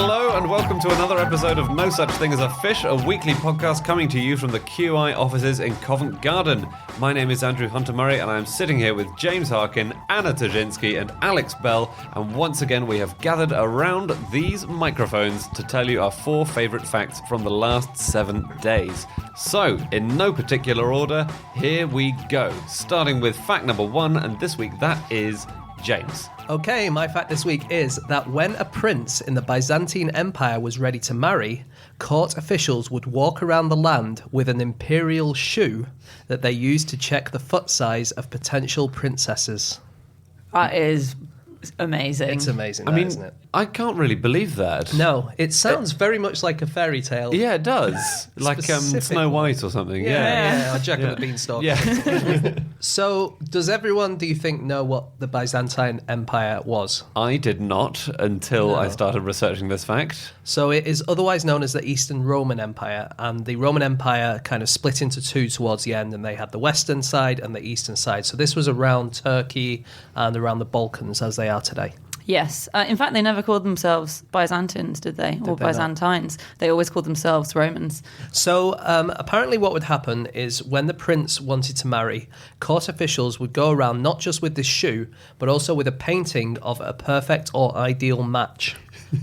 Hello and welcome to another episode of No Such Thing as a Fish, a weekly podcast coming to you from the QI offices in Covent Garden. My name is Andrew Hunter-Murray and I'm sitting here with James Harkin, Anna Tajinski and Alex Bell, and once again we have gathered around these microphones to tell you our 4 favourite facts from the last 7 days. So, in no particular order, here we go. Starting with fact number 1, and this week that is James. Okay, my fact this week is that when a prince in the Byzantine Empire was ready to marry, court officials would walk around the land with an imperial shoe that they used to check the foot size of potential princesses. That is amazing. It's amazing, isn't it? I can't really believe that. No, it sounds very much like a fairy tale. Yeah, it does. Like Snow White or something. Yeah, or Jack and the Beanstalk. Yeah. So, does everyone, do you think, know what the Byzantine Empire was? I did not until I started researching this fact. So it is otherwise known as the Eastern Roman Empire, and the Roman Empire kind of split into two towards the end, and they had the western side and the eastern side. So this was around Turkey and around the Balkans as they are today. Yes. In fact, they never called themselves Byzantines, did they? Or Byzantines. They always called themselves Romans. So apparently what would happen is when the prince wanted to marry, court officials would go around not just with this shoe, but also with a painting of a perfect or ideal match,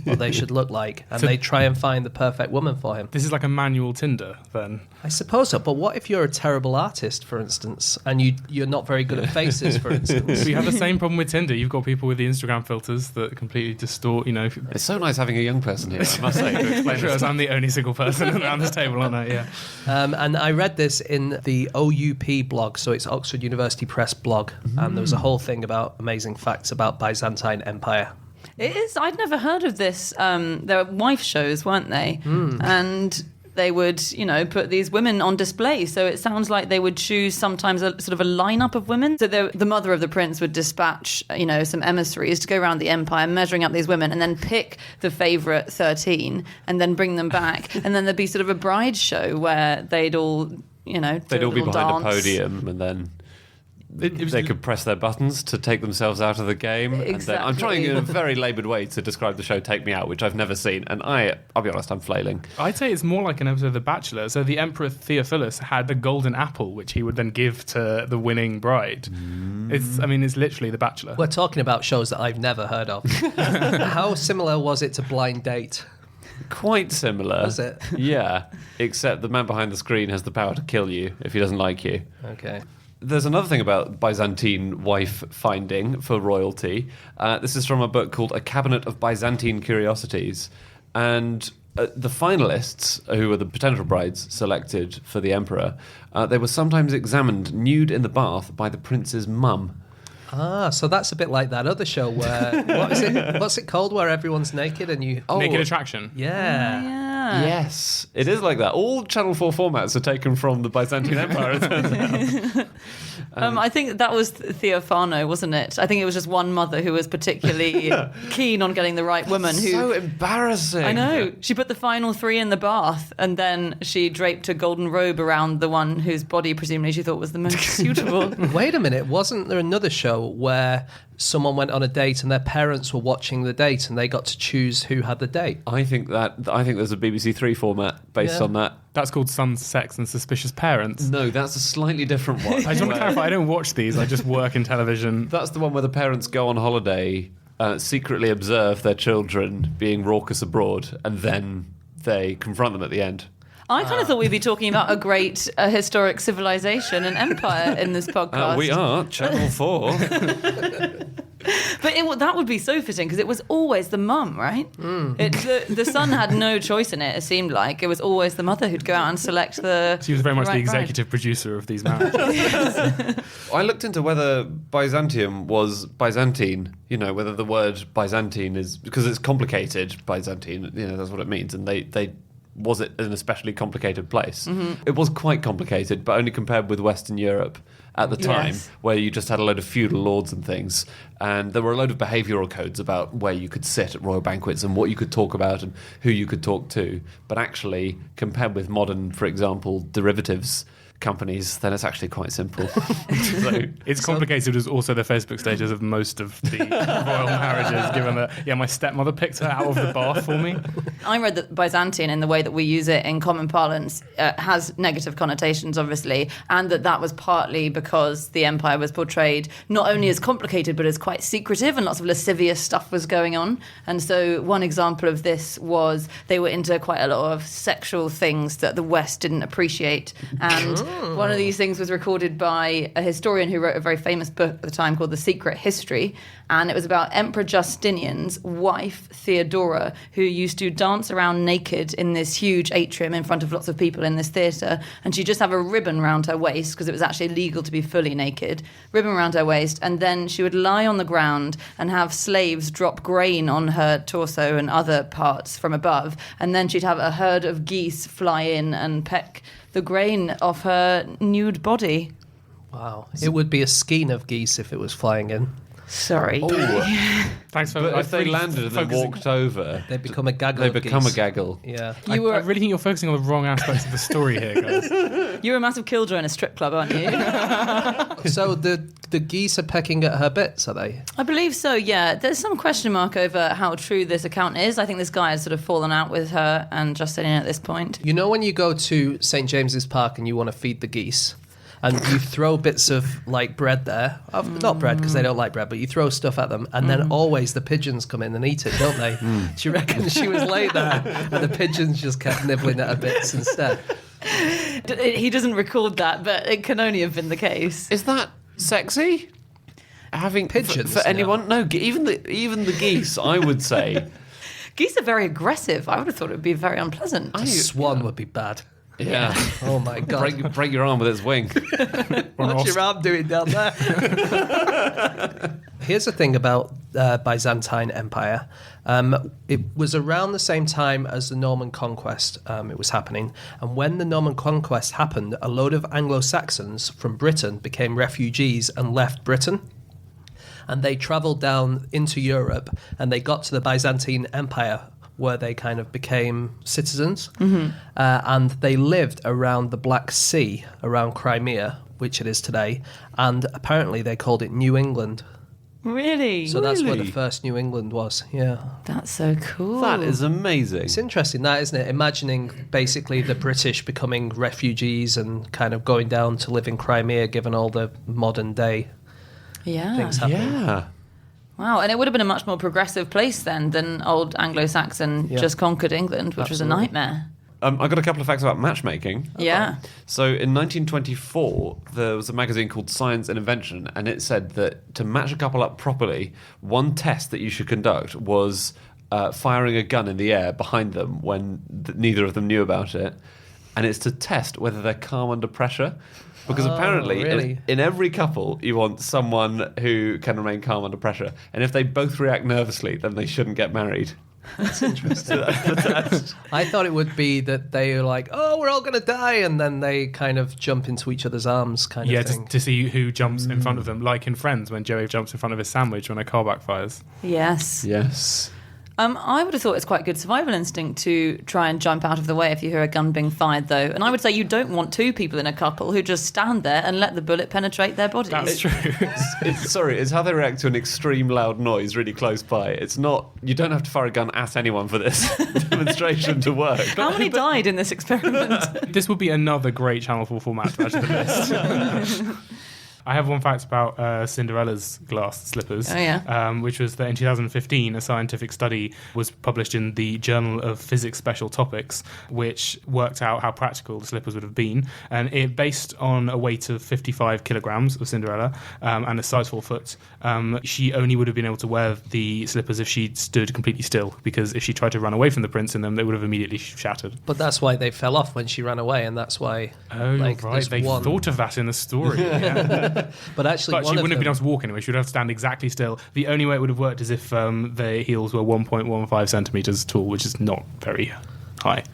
what they should look like, and they try and find the perfect woman for him. This is like a manual Tinder, then? I suppose so, but what if you're a terrible artist, for instance, and you're not very good at faces, for instance? We have the same problem with Tinder. You've got people with the Instagram filters that completely distort, It's so nice having a young person here, I must say, to explain this. I'm the only single person around this table, aren't I? Yeah. And I read this in the OUP blog, so it's Oxford University Press blog, and there was a whole thing about amazing facts about Byzantine Empire. It is. I'd never heard of this. There were wife shows, weren't they? And they would, put these women on display. So it sounds like they would choose sometimes a sort of a lineup of women. So the mother of the prince would dispatch, some emissaries to go around the empire, measuring up these women, and then pick the favourite 13, and then bring them back. And then there'd be sort of a bride show where they'd all, they'd all be behind a podium, and then they could press their buttons to take themselves out of the game. Exactly. And then, I'm trying in a very laboured way to describe the show Take Me Out, which I've never seen, and I'll be honest, I'm flailing. I'd say it's more like an episode of The Bachelor. So the Emperor Theophilus had the golden apple, which he would then give to the winning bride. It's literally The Bachelor. We're talking about shows that I've never heard of. How similar was it to Blind Date? Quite similar. Was it? Yeah, except the man behind the screen has the power to kill you if he doesn't like you. Okay. There's another thing about Byzantine wife finding for royalty. This is from a book called A Cabinet of Byzantine Curiosities. And the finalists, who were the potential brides selected for the emperor, they were sometimes examined nude in the bath by the prince's mum. Ah, so that's a bit like that other show where... What's it called, where everyone's naked and you... Naked Attraction. Yeah. Yeah. Yes, it is like that. All Channel 4 formats are taken from the Byzantine Empire, it turns out. I think that was Theophano, wasn't it? I think it was just one mother who was particularly keen on getting the right woman. So embarrassing. I know. She put the final 3 in the bath, and then she draped a golden robe around the one whose body presumably she thought was the most suitable. Wait a minute, wasn't there another show where someone went on a date and their parents were watching the date and they got to choose who had the date? I think there's a BBC 3 format based on that. That's called Sons, Sex and Suspicious Parents. No, that's a slightly different one. I just want to clarify, I don't watch these, I just work in television. That's the one where the parents go on holiday, secretly observe their children being raucous abroad, and then they confront them at the end. I kind of thought we'd be talking about a great historic civilization and empire in this podcast. We are, Channel 4. But that would be so fitting because it was always the mum, right? The son had no choice in it, it seemed like. It was always the mother who'd go out and select the She was very much right the executive producer of these marriages. I looked into whether Byzantium was Byzantine, whether the word Byzantine is... Because it's complicated, Byzantine, that's what it means. And they was it an especially complicated place? It was quite complicated, but only compared with Western Europe at the time, where you just had a load of feudal lords and things. And there were a load of behavioural codes about where you could sit at royal banquets and what you could talk about and who you could talk to. But actually, compared with modern, for example, derivatives, companies, then it's actually quite simple. So, It's complicated as also the Facebook status of most of the royal marriages, given that, my stepmother picked her out of the bath for me. I read that Byzantine, in the way that we use it in common parlance, has negative connotations, obviously, and that was partly because the empire was portrayed not only as complicated, but as quite secretive, and lots of lascivious stuff was going on. And so one example of this was they were into quite a lot of sexual things that the West didn't appreciate. And one of these things was recorded by a historian who wrote a very famous book at the time called The Secret History. And it was about Emperor Justinian's wife, Theodora, who used to dance around naked in this huge atrium in front of lots of people in this theatre. And she'd just have a ribbon around her waist, because it was actually illegal to be fully naked, ribbon around her waist. And then she would lie on the ground and have slaves drop grain on her torso and other parts from above. And then she'd have a herd of geese fly in and peck the grain off her nude body. Wow. It would be a skein of geese if it was flying in. Sorry. Thanks for but if they landed and then walked over, They become a gaggle they of become geese. a gaggle. Yeah. I really think you're focusing on the wrong aspects of the story here, guys. You're a massive killjoy in a strip club, aren't you? So the geese are pecking at her bits, are they? I believe so, yeah. There's some question mark over how true this account is. I think this guy has sort of fallen out with her and Justinian at this point. You know when you go to St. James's Park and you want to feed the geese, and you throw bits of like bread there, not bread because they don't like bread, but you throw stuff at them, and then always the pigeons come in and eat it, don't they? Do you reckon she was laid there and the pigeons just kept nibbling at her bits instead? He doesn't record that, but it can only have been the case. Is that sexy? Having Pigeons, for anyone? No, even the geese, I would say. Geese are very aggressive. I would have thought it would be very unpleasant. A swan would be bad. Yeah. Oh my god! break your arm with its wing. What's your arm doing down there? Here's the thing about Byzantine Empire. It was around the same time as the Norman Conquest. It was happening, and when the Norman Conquest happened, a load of Anglo-Saxons from Britain became refugees and left Britain. And they travelled down into Europe, and they got to the Byzantine Empire, where they kind of became citizens. And they lived around the Black Sea, around Crimea, which it is today. And apparently they called it New England. Really? So that's where the first New England was, yeah. That's so cool. That is amazing. It's interesting, that, isn't it? Imagining basically the British becoming refugees and kind of going down to live in Crimea, given all the modern day things happening. Yeah. Wow, and it would have been a much more progressive place then than old Anglo-Saxon just conquered England, which was a nightmare. I got a couple of facts about matchmaking. Yeah. So in 1924, there was a magazine called Science and Invention, and it said that to match a couple up properly, one test that you should conduct was firing a gun in the air behind them when neither of them knew about it. And it's to test whether they're calm under pressure. Because apparently, really? in every couple, you want someone who can remain calm under pressure. And if they both react nervously, then they shouldn't get married. That's interesting. I thought it would be that they are like, oh, we're all going to die, and then they kind of jump into each other's arms kind of thing. To see who jumps in front of them, like in Friends when Joey jumps in front of his sandwich when a car backfires. Yes. Yes. I would have thought it's quite good survival instinct to try and jump out of the way if you hear a gun being fired, though. And I would say you don't want two people in a couple who just stand there and let the bullet penetrate their bodies. That's true. It's how they react to an extreme loud noise really close by. It's not, you don't have to fire a gun at anyone for this demonstration to work. How many died in this experiment? This would be another great Channel 4 format to add to the list. I have one fact about Cinderella's glass slippers, which was that in 2015, a scientific study was published in the Journal of Physics Special Topics, which worked out how practical the slippers would have been. And it based on a weight of 55 kilograms of Cinderella and a size 4 foot. She only would have been able to wear the slippers if she stood completely still, because if she tried to run away from the prince in them, they would have immediately shattered. But that's why they fell off when she ran away, and that's why... Oh, like, right. They thought of that in the story. But actually, she wouldn't have been able to walk anyway. She would have to stand exactly still. The only way it would have worked is if the heels were 1.15 centimetres tall, which is not very high.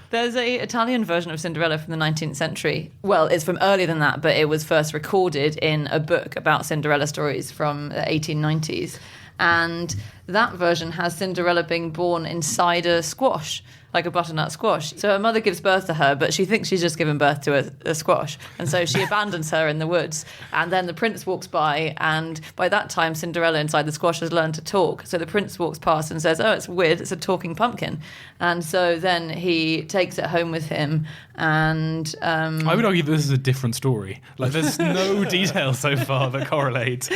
There's an Italian version of Cinderella from the 19th century. Well, it's from earlier than that, but it was first recorded in a book about Cinderella stories from the 1890s. And that version has Cinderella being born inside a squash. like a butternut squash. So her mother gives birth to her, but she thinks she's just given birth to a squash. And so she abandons her in the woods. And then the prince walks by, and by that time, Cinderella inside the squash has learned to talk. So the prince walks past and says, oh, it's weird, it's a talking pumpkin. And so then he takes it home with him. And I would argue that this is a different story. Like, there's no detail so far that correlate.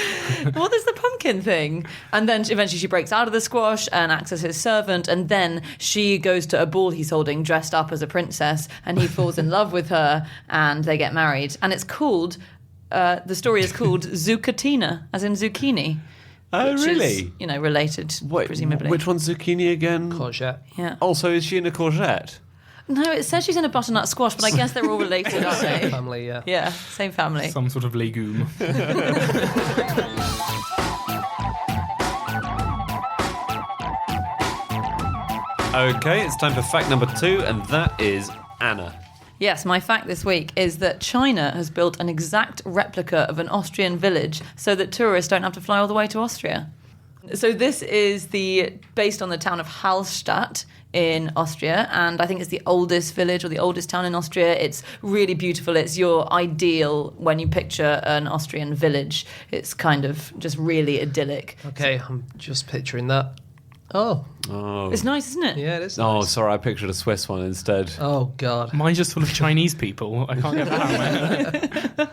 well, there's the pumpkin thing. And then eventually she breaks out of the squash and acts as his servant. And then she goes to a ball he's holding dressed up as a princess, and he falls in love with her, and they get married. And it's called, the story is called Zuccatina, as in zucchini. Oh, really? Is, related, Wait, presumably. Which one's zucchini again? Courgette. Yeah. Also, is she in a courgette? No, it says she's in a butternut squash, but I guess they're all related, aren't they? Family, yeah. Yeah, same family. Some sort of legume. Okay, it's time for fact number 2, and that is Anna. Yes, my fact this week is that China has built an exact replica of an Austrian village so that tourists don't have to fly all the way to Austria. So this is based on the town of Hallstatt in Austria, and I think it's the oldest village or the oldest town in Austria. It's really beautiful. It's your ideal when you picture an Austrian village. It's kind of just really idyllic. Okay, I'm just picturing that. Oh. It's nice, isn't it? Yeah, it is Oh, nice. sorry, I pictured a Swiss one instead. Oh, God. Mine's just full of Chinese people. I can't get that out.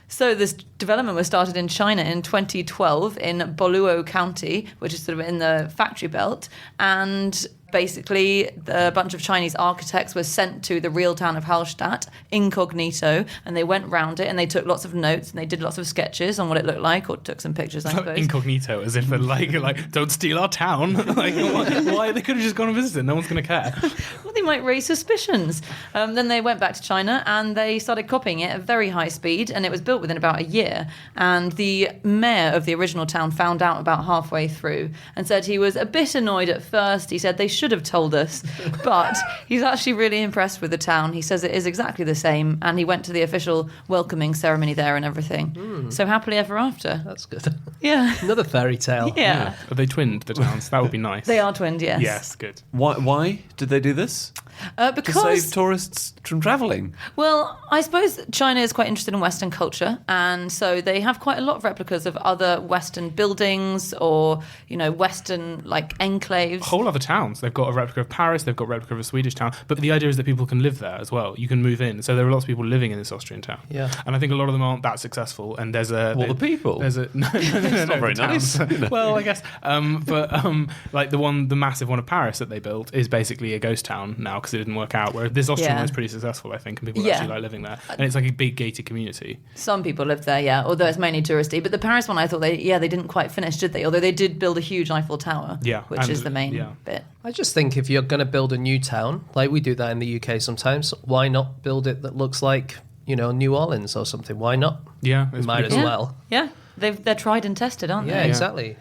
So this development was started in China in 2012 in Boluo County, which is sort of in the factory belt. And basically, a bunch of Chinese architects were sent to the real town of Hallstatt incognito, and they went round it and they took lots of notes and they did lots of sketches on what it looked like, or took some pictures, I suppose. Incognito, as if they're like, don't steal our town. Like, why? They could have just gone and visited. No one's going to care. Well, they might raise suspicions. Then they went back to China and they started copying it at very high speed, and it was built within about a year. And the mayor of the original town found out about halfway through and said he was a bit annoyed at first. He said they should have told us, but he's actually really impressed with the town. He says it is exactly the same, and he went to the official welcoming ceremony there and everything. So happily ever after. That's good. Yeah. Another fairy tale. Yeah. Are they twinned, the towns? That would be nice. They are twinned, yes. Yes, good. Why did they do this? To Because save tourists from travelling. Well, I suppose China is quite interested in Western culture, and so they have quite a lot of replicas of other Western buildings or, Western, enclaves. Whole other towns. They've got a replica of Paris, they've got a replica of a Swedish town, but the idea is that people can live there as well. You can move in. So there are lots of people living in this Austrian town. Yeah. And I think a lot of them aren't that successful, and there's a... Well, the people? There's a... No, It's not very the towns. nice. Well, I guess. The massive one of Paris that they built is basically a ghost town now because it didn't work out, whereas this Austrian one is pretty successful, I think, and people actually like living there. And it's like a big gated community. Some people live there, yeah, although it's mainly touristy. But the Paris one, I thought they didn't quite finish, did they? Although they did build a huge Eiffel Tower, which is the main bit. I just think if you're going to build a new town, like we do that in the UK sometimes, why not build it that looks like, New Orleans or something? Why not? Yeah. Might as well. Yeah, they're tried and tested, aren't Yeah, they? exactly.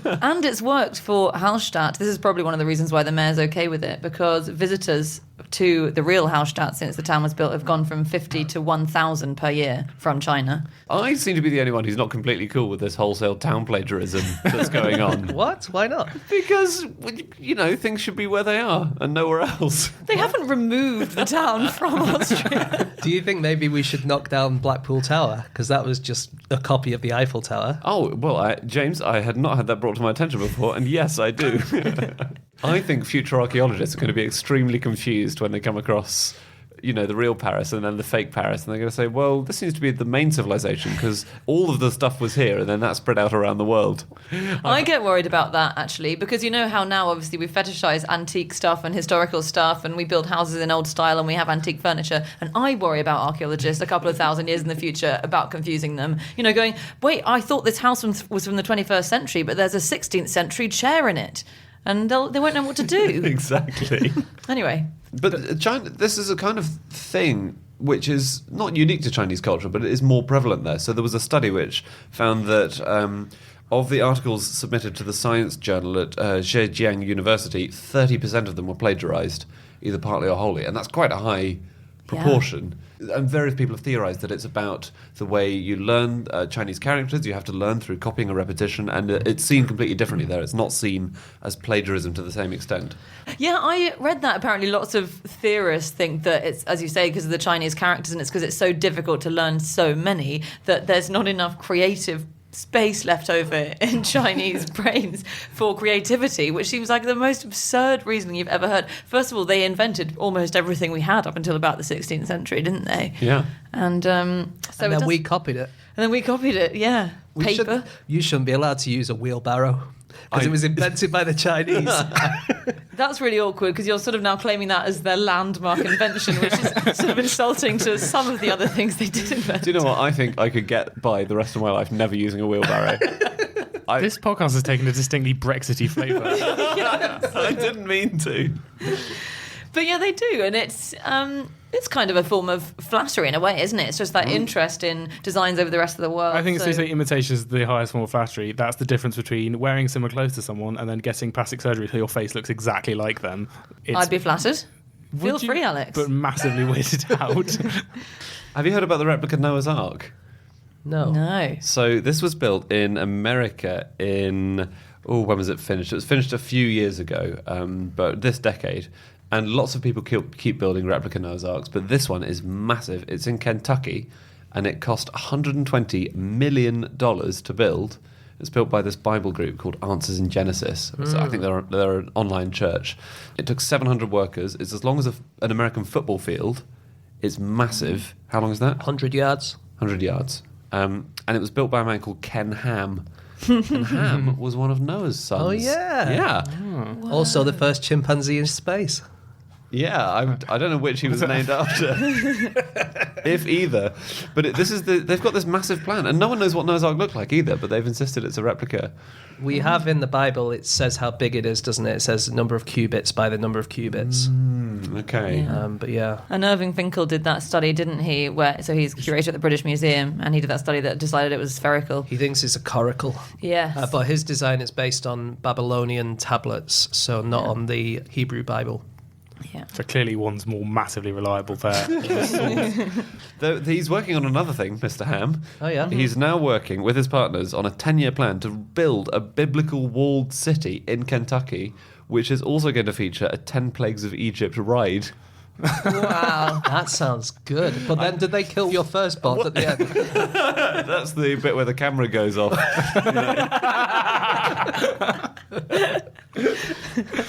And it's worked for Hallstatt. This is probably one of the reasons why the mayor's okay with it, because visitors to the real Hallstatt since the town was built have gone from 50 to 1,000 per year from China. I seem to be the only one who's not completely cool with this wholesale town plagiarism that's going on. What? Why not? Because, things should be where they are and nowhere else. They haven't removed the town from Austria. Do you think maybe we should knock down Blackpool Tower? Because that was just a copy of the Eiffel Tower. Oh, well, James, I had not had that brought to my attention before, and yes, I do. I think future archaeologists are going to be extremely confused when they come across, the real Paris and then the fake Paris, and they're going to say, well, this seems to be the main civilization because all of the stuff was here and then that spread out around the world. I get worried about that, actually, because how now, obviously, we fetishize antique stuff and historical stuff, and we build houses in old style and we have antique furniture, and I worry about archaeologists a couple of thousand years in the future about confusing them. Going, wait, I thought this house was from the 21st century, but there's a 16th century chair in it. And they won't know what to do. Exactly. Anyway. But China, this is a kind of thing which is not unique to Chinese culture, but it is more prevalent there. So there was a study which found that of the articles submitted to the science journal at Zhejiang University, 30% of them were plagiarized, either partly or wholly. And that's quite a high proportion. And various people have theorized that it's about the way you learn Chinese characters. You have to learn through copying and repetition, and it's seen completely differently there. It's not seen as plagiarism to the same extent. Yeah, I read that. Apparently lots of theorists think that it's, as you say, because of the Chinese characters, and it's because it's so difficult to learn so many that there's not enough creative space left over in Chinese brains for creativity, which seems like the most absurd reasoning you've ever heard. First of all, they invented almost everything we had up until about the 16th century, didn't they? Yeah. And and then we copied it. And then we copied it, yeah. Paper. You shouldn't be allowed to use a wheelbarrow because it was invented by the Chinese. That's really awkward because you're sort of now claiming that as their landmark invention, which is sort of insulting to some of the other things they did invent. Do you know what? I think I could get by the rest of my life never using a wheelbarrow. This podcast has taken a distinctly Brexity flavour. I didn't mean to. But yeah, they do, and it's kind of a form of flattery in a way, isn't it? It's just that interest in designs over the rest of the world. I think it's so imitation is the highest form of flattery. That's the difference between wearing similar clothes to someone and then getting plastic surgery so your face looks exactly like them. I'd be flattered. Feel free, Alex. But massively weirded out. Have you heard about the replica Noah's Ark? No. So this was built in America in... when was it finished? It was finished a few years ago, but this decade. And lots of people keep building replica Noah's Arks, but this one is massive. It's in Kentucky, and it cost $120 million to build. It's built by this Bible group called Answers in Genesis. So I think they're an online church. It took 700 workers. It's as long as an American football field. It's massive. How long is that? 100 yards. 100 yards. And it was built by a man called Ken Ham. And Ham was one of Noah's sons. Oh, yeah. Yeah. Wow. Also the first chimpanzee in space. Yeah, I don't know which he was named after, if either. But they've got this massive plan, and no one knows what Noah's Ark looked like either. But they've insisted it's a replica. We have in the Bible, it says how big it is, doesn't it? It says the number of cubits by the number of cubits. Okay. Yeah. But yeah. And Irving Finkel did that study, didn't he? So he's curator at the British Museum, and he did that study that decided it was spherical. He thinks it's a coracle. Yes. But his design is based on Babylonian tablets, so not on the Hebrew Bible. Yeah. So clearly one's more massively reliable there. He's working on another thing, Mr. Ham. Oh, yeah? He's now working with his partners on a 10-year plan to build a biblical walled city in Kentucky, which is also going to feature a 10 Plagues of Egypt ride. Wow. That sounds good. But then did they kill your first bot at the end? That's the bit where the camera goes off.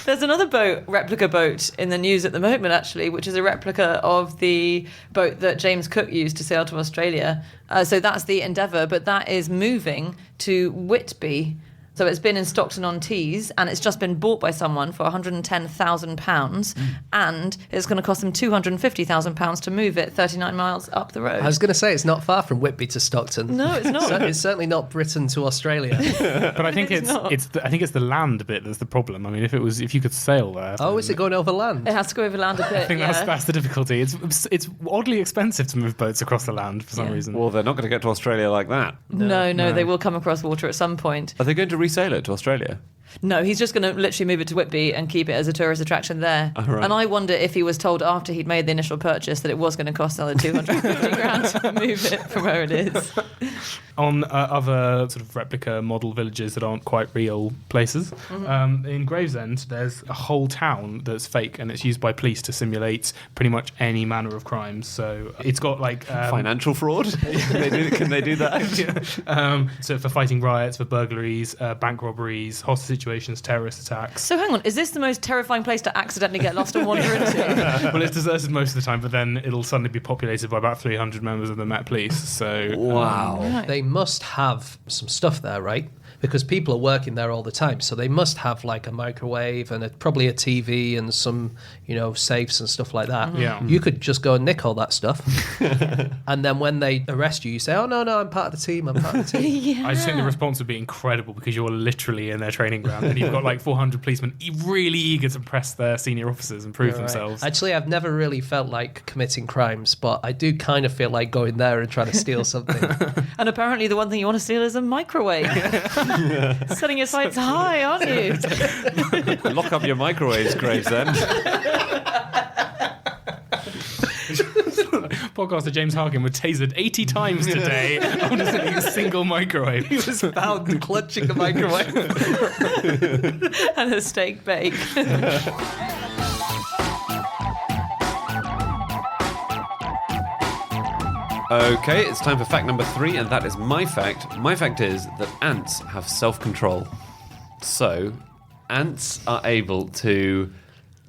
There's another replica boat in the news at the moment, actually, which is a replica of the boat that James Cook used to sail to Australia. So that's the Endeavour, but that is moving to Whitby. So it's been in Stockton-on-Tees, and it's just been bought by someone for £110,000, and it's going to cost them £250,000 to move it 39 miles up the road. I was going to say, it's not far from Whitby to Stockton. No, it's not. It's certainly not Britain to Australia. But I think it's the land bit that's the problem. I mean, if you could sail there. Oh, is it going over land? It has to go over land a bit. I think that's the difficulty. It's oddly expensive to move boats across the land for some reason. Well, they're not going to get to Australia like that. No, they will come across water at some point. Are they going to resail it to Australia? No, he's just going to literally move it to Whitby and keep it as a tourist attraction there. Oh, right. And I wonder if he was told after he'd made the initial purchase that it was going to cost another $250,000 to move it from where it is. On other sort of replica model villages that aren't quite real places, in Gravesend, there's a whole town that's fake, and it's used by police to simulate pretty much any manner of crimes. So it's got like financial fraud. Can they do that? So for fighting riots, for burglaries, bank robberies, hostage situations, terrorist attacks. So hang on, is this the most terrifying place to accidentally get lost and wander into? Well, it's deserted most of the time, but then it'll suddenly be populated by about 300 members of the Met Police. So wow. Right. They must have some stuff there, right? Because people are working there all the time, so they must have like a microwave and probably a TV and some, safes and stuff like that. Yeah. You could just go and nick all that stuff, and then when they arrest you say, "Oh no, I'm part of the team. I'm part of the team." Yeah. I just think the response would be incredible because you're literally in their training ground and you've got like 400 policemen really eager to press their senior officers and prove themselves. Actually, I've never really felt like committing crimes, but I do kind of feel like going there and trying to steal something. And apparently the one thing you want to steal is a microwave. Setting your sights high, aren't you? Lock up your microwaves, Gravesend. podcaster James Harkin was tasered 80 times today after sitting in a single microwave. He was found clutching the microwave. And a steak bake. Okay, it's time for fact number 3, and that is my fact. My fact is that ants have self-control. So, ants are able to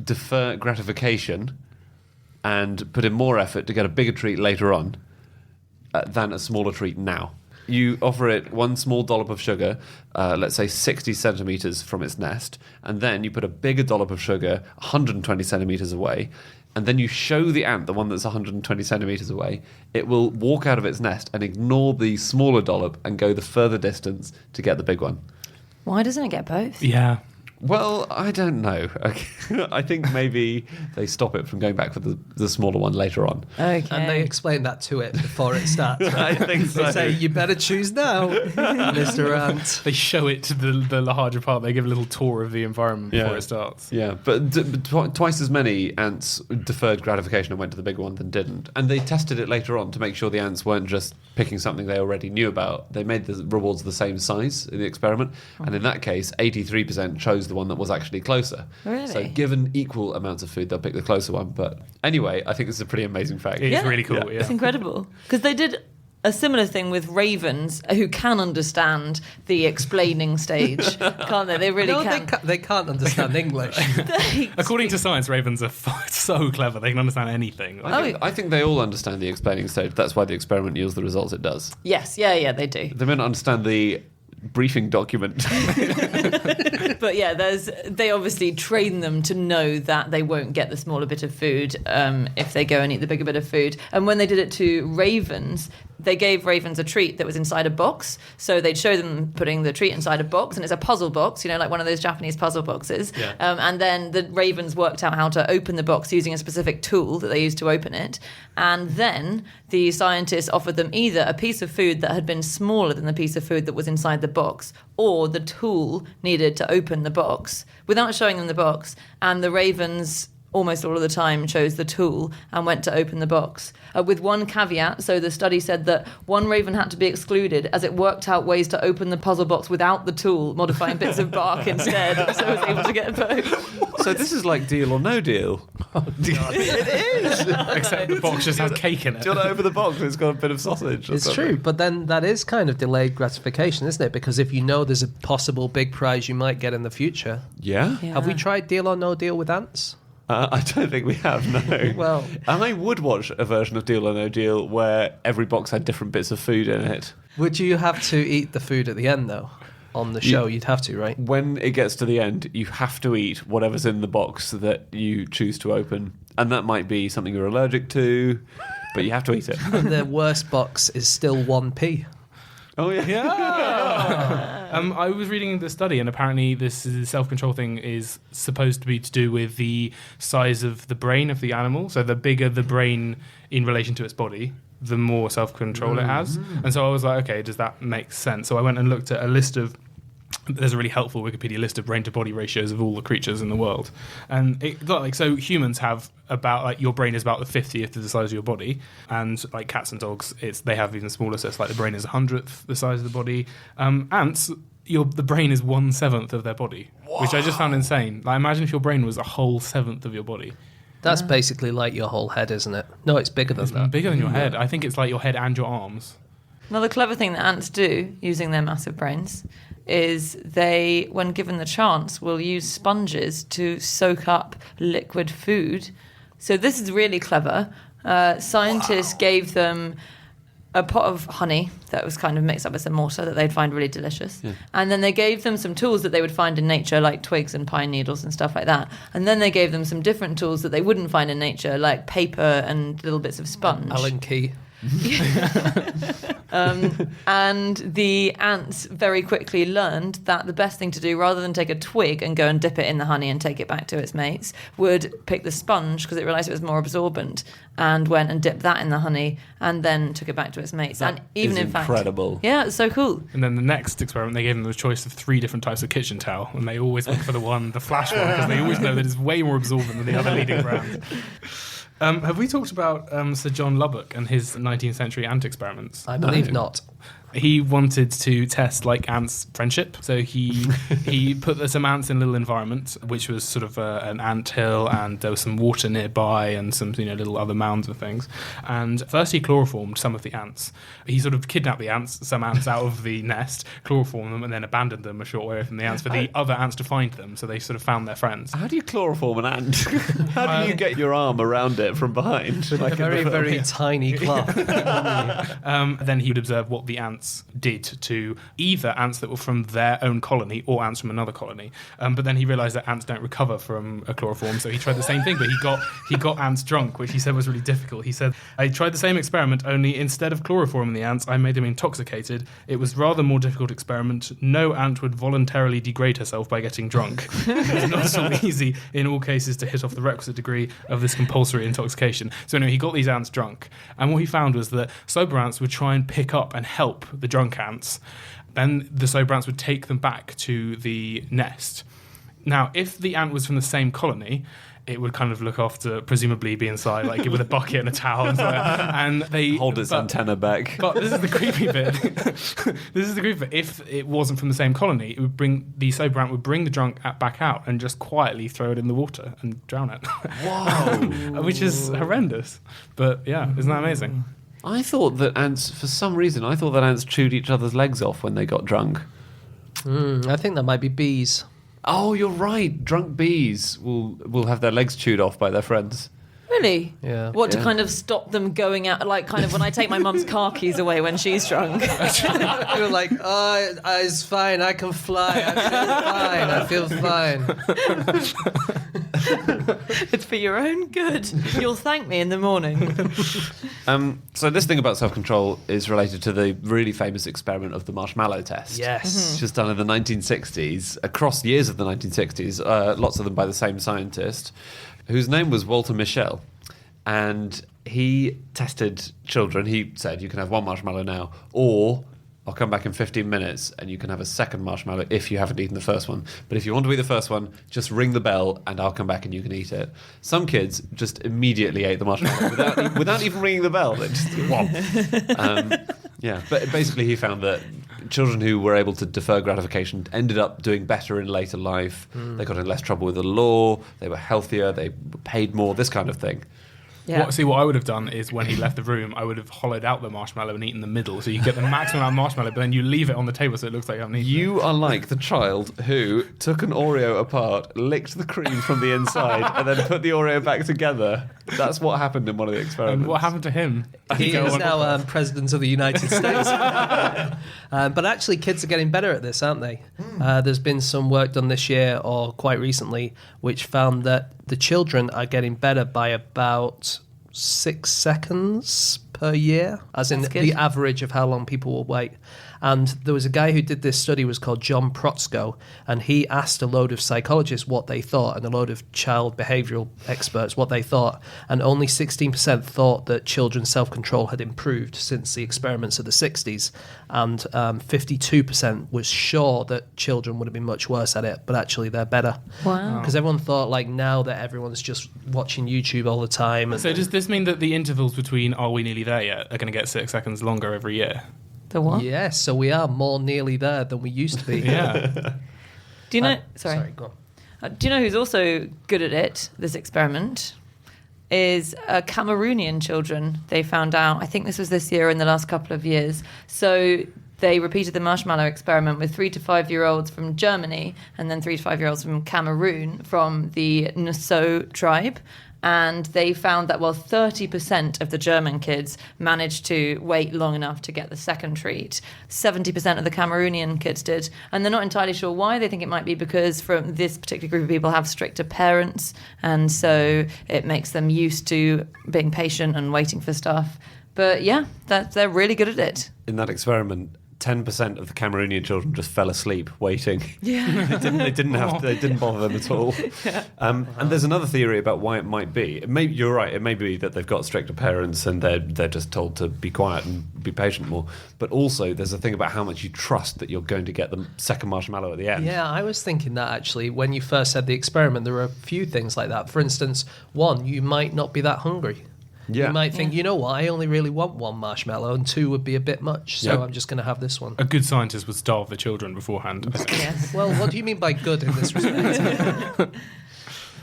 defer gratification and put in more effort to get a bigger treat later on than a smaller treat now. You offer it one small dollop of sugar, let's say 60 centimetres from its nest, and then you put a bigger dollop of sugar 120 centimetres away, and then you show the ant, the one that's 120 centimetres away, it will walk out of its nest and ignore the smaller dollop and go the further distance to get the big one. Why doesn't it get both? Yeah. Well, I don't know. I think maybe they stop it from going back for the smaller one later on. Okay. And they explain that to it before it starts. I think so. They say, you better choose now, Mr. Ant. They show it to the larger part. They give a little tour of the environment before it starts. Yeah, but twice as many ants deferred gratification and went to the bigger one than didn't. And they tested it later on to make sure the ants weren't just picking something they already knew about. They made the rewards the same size in the experiment. And in that case, 83% chose the one that was actually closer. Really? So given equal amounts of food, they'll pick the closer one. But anyway, I think it's a pretty amazing fact. It's really cool. Yeah. It's incredible. Because they did a similar thing with ravens who can understand the explaining stage, can't they? They really can. They can't understand English. According to science, ravens are so clever. They can understand anything. I think they all understand the explaining stage. That's why the experiment yields the results it does. Yes, yeah, they do. They may not understand the briefing document. But yeah, they obviously train them to know that they won't get the smaller bit of food if they go and eat the bigger bit of food. And when they did it to ravens, they gave ravens a treat that was inside a box. So they'd show them putting the treat inside a box, and it's a puzzle box, like one of those Japanese puzzle boxes. Yeah. And then the ravens worked out how to open the box using a specific tool that they used to open it. And then the scientists offered them either a piece of food that had been smaller than the piece of food that was inside the box, or the tool needed to open the box without showing them the box. And the ravens almost all of the time chose the tool and went to open the box, with one caveat. So the study said that one raven had to be excluded as it worked out ways to open the puzzle box without the tool, modifying bits of bark instead, so it was able to get both. So this is like Deal or No Deal. It is! Except the box just has cake in it. Do you want to open the box and it's got a bit of sausage or It's something? true, but then that is kind of delayed gratification, isn't it? Because if you know there's a possible big prize you might get in the future. Yeah? Have we tried Deal or No Deal with ants? I don't think we have, no. Well, I would watch a version of Deal or No Deal where every box had different bits of food in it. would you have to eat the food at the end, though? On the show, you'd have to, right? When it gets to the end, you have to eat whatever's in the box that you choose to open. And that might be something you're allergic to, but you have to eat it. And the worst box is still 1p. Oh, yeah. Yeah. I was reading the study, and apparently this self-control thing is supposed to be to do with the size of the brain of the animal. So the bigger the brain in relation to its body, the more self-control it has. And so I was like, okay, does that make sense? So I went and looked at a list of... There's a really helpful Wikipedia list of brain-to-body ratios of all the creatures in the world. And so humans have about, your brain is about the 50th of the size of your body. And like cats and dogs, they have even smaller, so it's like the brain is 100th the size of the body. Ants, the brain is 1/7 of their body, which I just found insane. Like, imagine if your brain was a whole 7th of your body. That's basically like your whole head, isn't it? No, it's bigger than that. Bigger than your head. I think it's like your head and your arms. Another clever thing that ants do, using their massive brains, is they, when given the chance, will use sponges to soak up liquid food. So this is really clever. Scientists gave them a pot of honey that was kind of mixed up with some mortar that they'd find really delicious. Yeah. And then they gave them some tools that they would find in nature, like twigs and pine needles and stuff like that. And then they gave them some different tools that they wouldn't find in nature, like paper and little bits of sponge. Allen key. And the ants very quickly learned that the best thing to do, rather than take a twig and go and dip it in the honey and take it back to its mates, would pick the sponge, because it realised it was more absorbent, and went and dipped that in the honey and then took it back to its mates. That and even is in fact, incredible. Yeah, it's so cool. And then the next experiment, they gave them the choice of 3 different types of kitchen towel, and they always went for the flash one, because they always know that it's way more absorbent than the other leading brand. Have we talked about Sir John Lubbock and his 19th century ant experiments? I believe not. He wanted to test ants' friendship, so he put some ants in a little environment, which was sort of an ant hill, and there was some water nearby and some little other mounds and things. And first he chloroformed some of the ants. He sort of kidnapped some ants out of the nest, chloroformed them, and then abandoned them a short way from the ants for the other ants to find them. So they sort of found their friends. How do you chloroform an ant? How do you get your arm around it from behind? Like a very, very tiny cloth. Then he would observe what the ants did to either ants that were from their own colony or ants from another colony. But then he realised that ants don't recover from a chloroform, so he tried the same thing, but he got ants drunk, which he said was really difficult. He said, I tried the same experiment, only instead of chloroforming the ants, I made them intoxicated. It was rather more difficult experiment. No ant would voluntarily degrade herself by getting drunk. It was not so easy in all cases to hit off the requisite degree of this compulsory intoxication. So anyway, he got these ants drunk, and what he found was that sober ants would try and pick up and help the drunk ants. Then the sober ants would take them back to the nest. Now, if the ant was from the same colony, it would kind of look after, presumably be inside, like with a bucket and a towel and stuff like that. And they hold its antenna back. But this is the creepy bit. This is the creepy bit. If it wasn't from the same colony, it would the sober ant would bring the drunk back out and just quietly throw it in the water and drown it. Whoa! Which is horrendous. But yeah, isn't that amazing? I thought that ants, for some reason, chewed each other's legs off when they got drunk. I think that might be bees. Oh, you're right. Drunk bees will have their legs chewed off by their friends. Really? Yeah. What, to kind of stop them going out, like kind of when I take my mum's car keys away when she's drunk? You're like, oh, it's fine, I can fly, I feel fine. It's for your own good. You'll thank me in the morning. So this thing about self-control is related to the really famous experiment of the marshmallow test. Yes. Which was done in the 1960s, across years of the 1960s, lots of them by the same scientist, whose name was Walter Mischel. And he tested children. He said, you can have one marshmallow now, or I'll come back in 15 minutes and you can have a second marshmallow if you haven't eaten the first one. But if you want to be the first one, just ring the bell and I'll come back and you can eat it. Some kids just immediately ate the marshmallow without even ringing the bell. They just whomp. But basically he found that children who were able to defer gratification ended up doing better in later life. They got in less trouble with the law. They were healthier. They paid more, this kind of thing. Yeah. What I would have done is when he left the room, I would have hollowed out the marshmallow and eaten the middle, so you get the maximum amount of marshmallow, but then you leave it on the table so it looks like I'm eating You are like the child who took an Oreo apart, licked the cream from the inside, and then put the Oreo back together. That's what happened in one of the experiments. And what happened to him? He is now President of the United States. But actually, kids are getting better at this, aren't they? There's been some work done this year, or quite recently, which found that the children are getting better by about 6 seconds per year, as in the average of how long people will wait. And there was a guy who did this study, was called John Protzko, and he asked a load of psychologists what they thought and a load of child behavioural experts what they thought, and only 16% thought that children's self-control had improved since the experiments of the 60s, and 52% was sure that children would have been much worse at it, but actually they're better. Wow. Because everyone thought, like, now that everyone's just watching YouTube all the time. And so does this mean that the intervals between "Are we nearly there yet" are going to get 6 seconds longer every year? The what? Yes, so we are more nearly there than we used to be. Yeah. Do you know? Sorry, go on. Do you know who's also good at it? This experiment is Cameroonian children. They found out. I think this was this year, in the last couple of years. So they repeated the marshmallow experiment with 3 to 5 year olds from Germany and then 3 to 5 year olds from Cameroon, from the Nso tribe. And they found that while 30% of the German kids managed to wait long enough to get the second treat, 70% of the Cameroonian kids did. And they're not entirely sure why. They think it might be because from this particular group of people have stricter parents, and so it makes them used to being patient and waiting for stuff. But yeah, they're really good at it. In that experiment, 10% of the Cameroonian children just fell asleep waiting. Yeah. They didn't bother them at all. Yeah. And there's another theory about why it might be. You're right. It may be that they've got stricter parents and they're just told to be quiet and be patient more. But also, there's a thing about how much you trust that you're going to get the second marshmallow at the end. Yeah, I was thinking that actually. When you first said the experiment, there were a few things like that. For instance, one, you might not be that hungry. Yeah. You might think, you know what, I only really want one marshmallow, and 2 would be a bit much, so Yep. I'm just going to have this one. A good scientist would starve the children beforehand. I think. Yes. Well, what do you mean by good in this respect?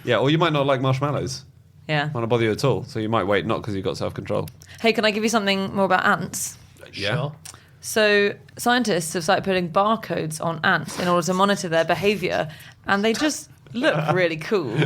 Yeah, or you might not like marshmallows. Yeah. Might not bother you at all. So you might wait, not because you've got self-control. Hey, can I give you something more about ants? Yeah. Sure. So scientists have started putting barcodes on ants in order to monitor their behaviour, and they just look really cool.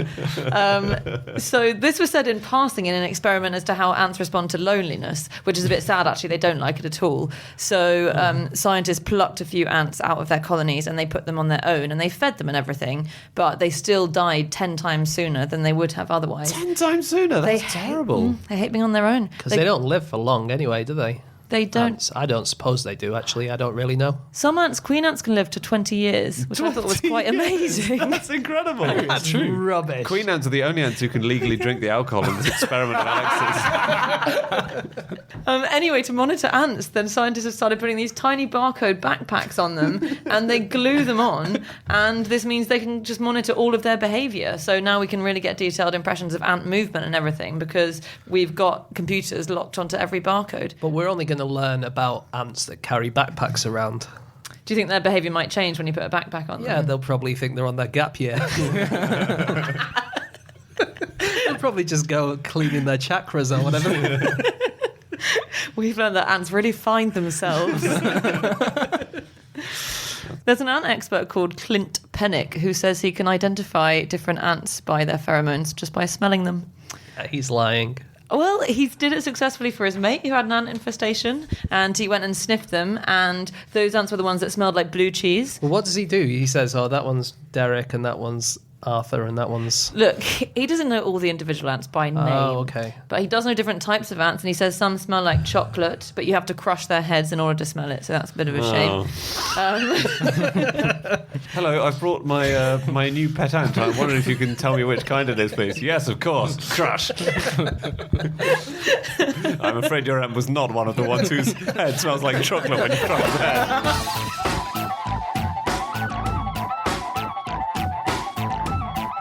So this was said in passing in an experiment as to how ants respond to loneliness, which is a bit sad actually. They don't like it at all. So scientists plucked a few ants out of their colonies and they put them on their own and they fed them and everything, but they still died 10 times sooner than they would have otherwise. 10 times sooner? That's terrible. They hate being on their own. Because they don't live for long anyway, do they? They don't. Ants. I don't suppose they do, actually. I don't really know. Some ants, queen ants, can live to 20 years, which I thought was quite amazing. That's incredible. That's rubbish. Queen ants are the only ants who can legally drink the alcohol in this experiment of Alex's. Anyway, to monitor ants, then scientists have started putting these tiny barcode backpacks on them and they glue them on, and this means they can just monitor all of their behaviour. So now we can really get detailed impressions of ant movement and everything because we've got computers locked onto every barcode. But we're only going to learn about ants that carry backpacks around. Do you think their behaviour might change when you put a backpack on them? Yeah, they'll probably think they're on their gap year. They'll probably just go cleaning their chakras or whatever. We've learned that ants really find themselves. There's an ant expert called Clint Pennick who says he can identify different ants by their pheromones just by smelling them. He's lying. Well, he did it successfully for his mate who had an ant infestation, and he went and sniffed them, and those ants were the ones that smelled like blue cheese. Well, what does he do? He says, oh, that one's Derek and that one's Arthur and that one's... Look, he doesn't know all the individual ants by name. Oh, okay. But he does know different types of ants, and he says some smell like chocolate, but you have to crush their heads in order to smell it, so that's a bit of a shame. Hello, I've brought my my new pet ant. I wondered if you can tell me which kind it is, please. Yes, of course. Crush. I'm afraid your ant was not one of the ones whose head smells like chocolate when you crush his head.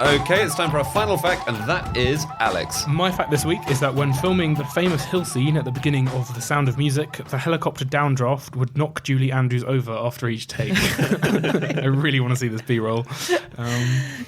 Okay, it's time for our final fact, and that is Alex. My fact this week is that when filming the famous hill scene at the beginning of The Sound of Music, the helicopter downdraft would knock Julie Andrews over after each take. I really want to see this B-roll.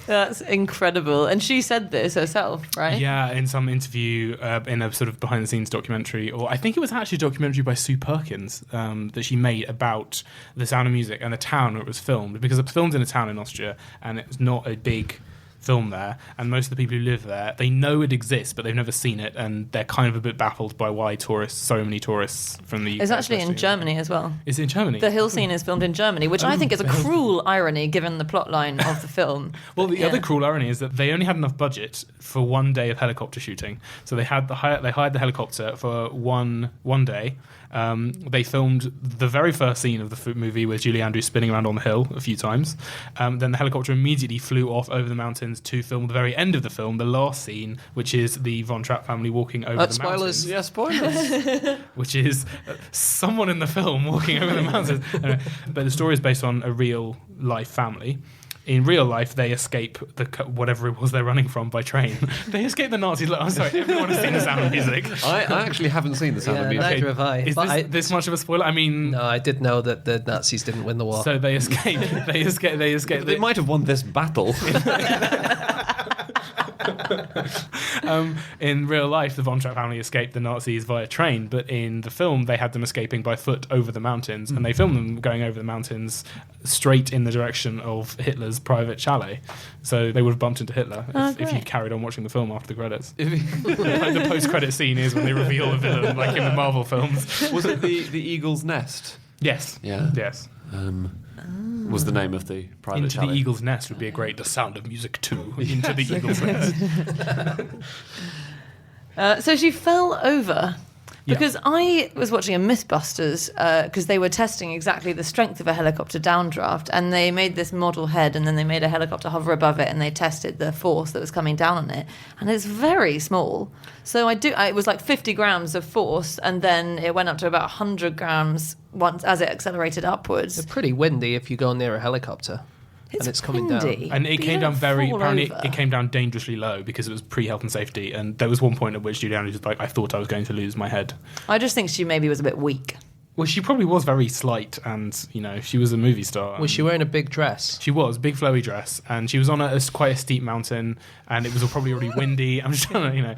That's incredible. And she said this herself, right? Yeah, in some interview, in a sort of behind-the-scenes documentary, or I think it was actually a documentary by Sue Perkins that she made about The Sound of Music and the town where it was filmed, because it was filmed in a town in Austria, and it's not a big film there, and most of the people who live there, they know it exists, but they've never seen it, and they're kind of a bit baffled by why so many tourists from the UK. It's actually in Germany as well. Is it in Germany? The hill scene is filmed in Germany, which I think is a cruel irony given the plot line of the film. Well, the other cruel irony is that they only had enough budget for one day of helicopter shooting. So they hired the helicopter for one day. They filmed the very first scene of the movie with Julie Andrews spinning around on the hill a few times. Then the helicopter immediately flew off over the mountains to film the very end of the film, the last scene, which is the Von Trapp family walking over the spoilers. mountains. Yeah, spoilers. Which is someone in the film walking over the mountains. But the story is based on a real life family. In real life, they escape whatever it was they're running from by train. They escape the Nazis. I'm sorry, everyone has seen The Sound of Music. I actually haven't seen The Sound of Music. Neither have I. Is this much of a spoiler? I mean... No, I did know that the Nazis didn't win the war. So they escape. They escape. They might have won this battle. In real life, the Von Trapp family escaped the Nazis via train, but in the film, they had them escaping by foot over the mountains, and they filmed them going over the mountains straight in the direction of Hitler's private chalet. So they would have bumped into Hitler if you carried on watching the film after the credits. Like the post-credit scene is when they reveal the villain, like in the Marvel films. Was it the Eagle's Nest? Yes. Yeah. Yes. Was the name of the private Into chalet. the Eagle's Nest would be a great The Sound of Music 2. Into the Eagle's Nest. So she fell over, Because I was watching a Mythbusters because they were testing exactly the strength of a helicopter downdraft, and they made this model head, and then they made a helicopter hover above it, and they tested the force that was coming down on it, and it's very small. So it was like 50 grams of force, and then it went up to about 100 grams once as it accelerated upwards. It's pretty windy if you go near a helicopter. And it's coming windy, down. And it came down apparently over. it came down dangerously low because it was pre-health and safety. And there was one point at which Giuliani was like, I thought I was going to lose my head. I just think she maybe was a bit weak. Well, she probably was very slight, and she was a movie star. Was she wearing a big dress? She was, big flowy dress, and she was on quite a steep mountain, and it was probably already windy. I'm just trying to,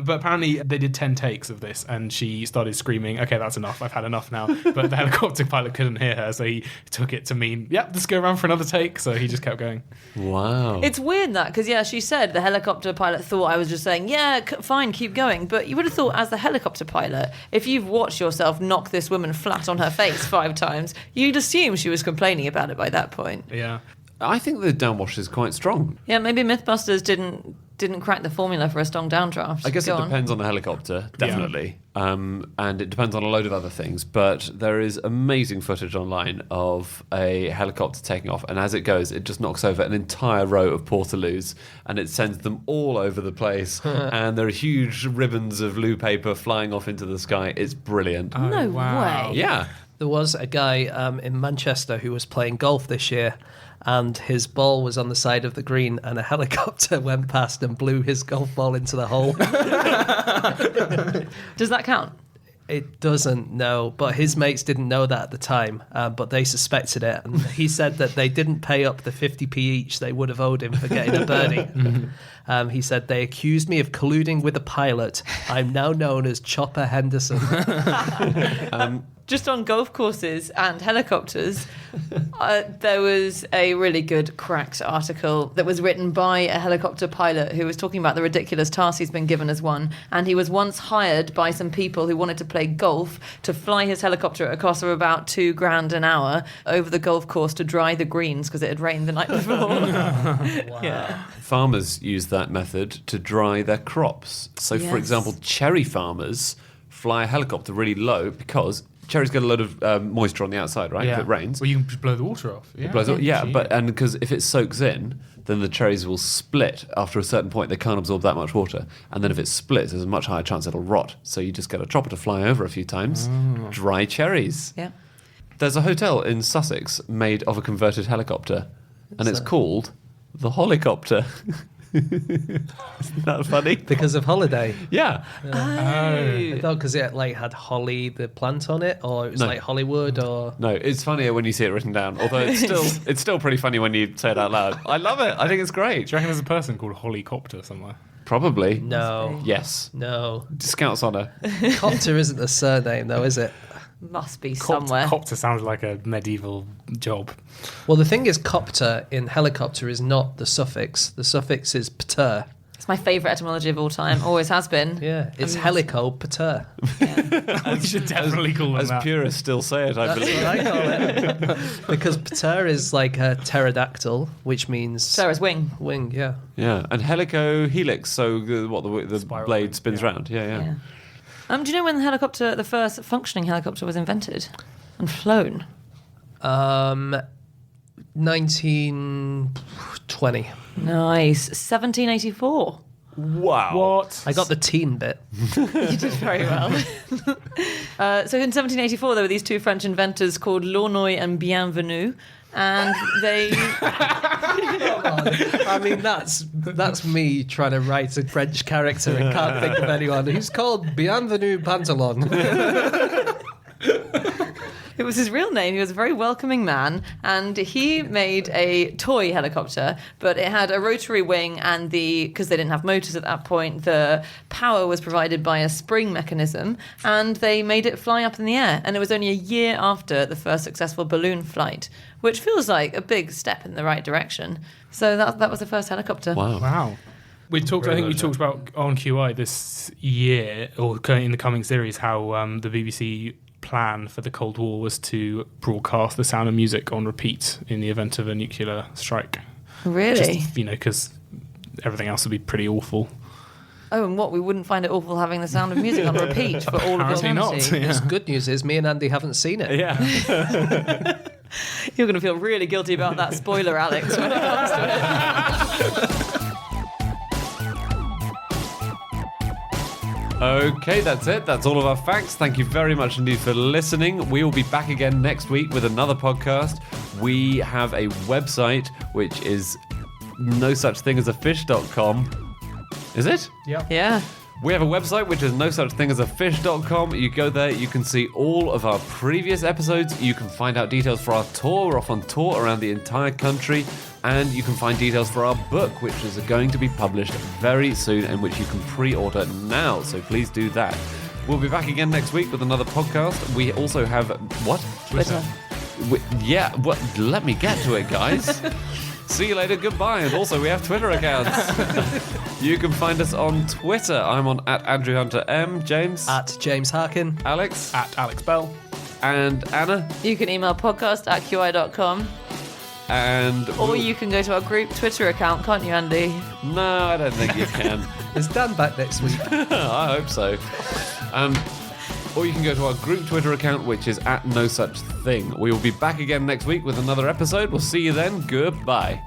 but apparently they did 10 takes of this, and she started screaming, "Okay, that's enough. I've had enough now." But the helicopter pilot couldn't hear her, so he took it to mean, "Yep, let's go around for another take." So he just kept going. Wow. It's weird because she said the helicopter pilot thought I was just saying, "Yeah, fine, keep going." But you would have thought, as the helicopter pilot, if you've watched yourself knock this woman flat on her face 5 times, you'd assume she was complaining about it by that point. Yeah. I think the downwash is quite strong. Yeah, maybe Mythbusters didn't crack the formula for a strong downdraft. I guess Go it on. depends on the helicopter, definitely. And it depends on a load of other things. But there is amazing footage online of a helicopter taking off. And as it goes, it just knocks over an entire row of portaloos and it sends them all over the place. And there are huge ribbons of loo paper flying off into the sky. It's brilliant. No way. Yeah. There was a guy in Manchester who was playing golf this year, and his ball was on the side of the green, and a helicopter went past and blew his golf ball into the hole. Does that count? It doesn't, no, but his mates didn't know that at the time, but they suspected it, and he said that they didn't pay up the 50p each they would have owed him for getting a birdie. He said, "They accused me of colluding with the pilot. I'm now known as Chopper Henderson." Just on golf courses and helicopters, there was a really good cracked article that was written by a helicopter pilot who was talking about the ridiculous task he's been given as one. And he was once hired by some people who wanted to play golf to fly his helicopter at a cost of about $2,000 an hour over the golf course to dry the greens because it had rained the night before. Wow. Yeah. Farmers use that method to dry their crops. So, for Yes. example, cherry farmers fly a helicopter really low because cherries get a lot of moisture on the outside, right? If it rains. Well, you can just blow the water off. Yeah, It blows up. Because if it soaks in, then the cherries will split after a certain point. They can't absorb that much water. And then if it splits, there's a much higher chance it'll rot. So you just get a chopper to fly over a few times, dry cherries. Yeah. There's a hotel in Sussex made of a converted helicopter, and it's called the Holicopter. Isn't that funny? Because of holiday. Yeah. I thought because it had Holly the plant on it, or it was No. like Hollywood, or No, it's funnier when you see it written down. Although it's still pretty funny when you say it out loud. I love it. I think it's great. Do you reckon there's a person called Holicopter somewhere? Probably. no, Yes. no. Scout's honour. Copter isn't a surname, though, is it? Must be somewhere. Copter sounds like a medieval job. Well, the thing is, copter in helicopter is not the suffix. The suffix is pater. It's my favourite etymology of all time. Always has been. Yeah, it's Amazing. helicopater. We should definitely call them As that. purists still say it, I That's believe. what I call it. Because pater is like a pterodactyl, which means Sarah's wing. wing. Yeah. Yeah, and helico-helix, so the Spiral blade thing, spins yeah. round. Yeah. Do you know when the first functioning helicopter was invented and flown? 1920. Nice. 1784. Wow. What? I got the teen bit. You did very well. So in 1784, there were these two French inventors called Launoy and Bienvenu. And they... I mean, that's me trying to write a French character and can't think of anyone who's called Bienvenue Pantalon. It was his real name. He was a very welcoming man, and he made a toy helicopter, but it had a rotary wing, and because they didn't have motors at that point, the power was provided by a spring mechanism, and they made it fly up in the air. And it was only a year after the first successful balloon flight, which feels like a big step in the right direction. So that was the first helicopter. Wow. Wow. I think we talked about on QI this year, or in the coming series, how the BBC plan for the Cold War was to broadcast The Sound of Music on repeat in the event of a nuclear strike. Really? Just, because everything else would be pretty awful. Oh, and what? We wouldn't find it awful having The Sound of Music on repeat for all of Apparently not. eternity. Yeah. The good news is me and Andy haven't seen it. Yeah. You're going to feel really guilty about that spoiler, Alex, when it comes to it. Okay, that's it. That's all of our facts. Thank you very much indeed for listening. We will be back again next week with another podcast. We have a website, which is nosuchthingasafish.com. Is it? Yeah. We have a website which is nosuchthingasafish.com. You go there, you can see all of our previous episodes. You can find out details for our tour. We're off on tour around the entire country. And you can find details for our book, which is going to be published very soon and which you can pre-order now. So please do that. We'll be back again next week with another podcast. We also have... What? Twitter. Let me get to it, guys. See you later, goodbye. And also, we have Twitter accounts. You can find us on Twitter. I'm on @AndrewHunterM. James? @James Harkin. Alex? @AlexBell. And Anna? You can email podcast@qi.com. And... Or you can go to our group Twitter account, can't you, Andy? No, I don't think you can. Is Dan back next week? I hope so. Or you can go to our group Twitter account, which is @NoSuchThing. We will be back again next week with another episode. We'll see you then. Goodbye.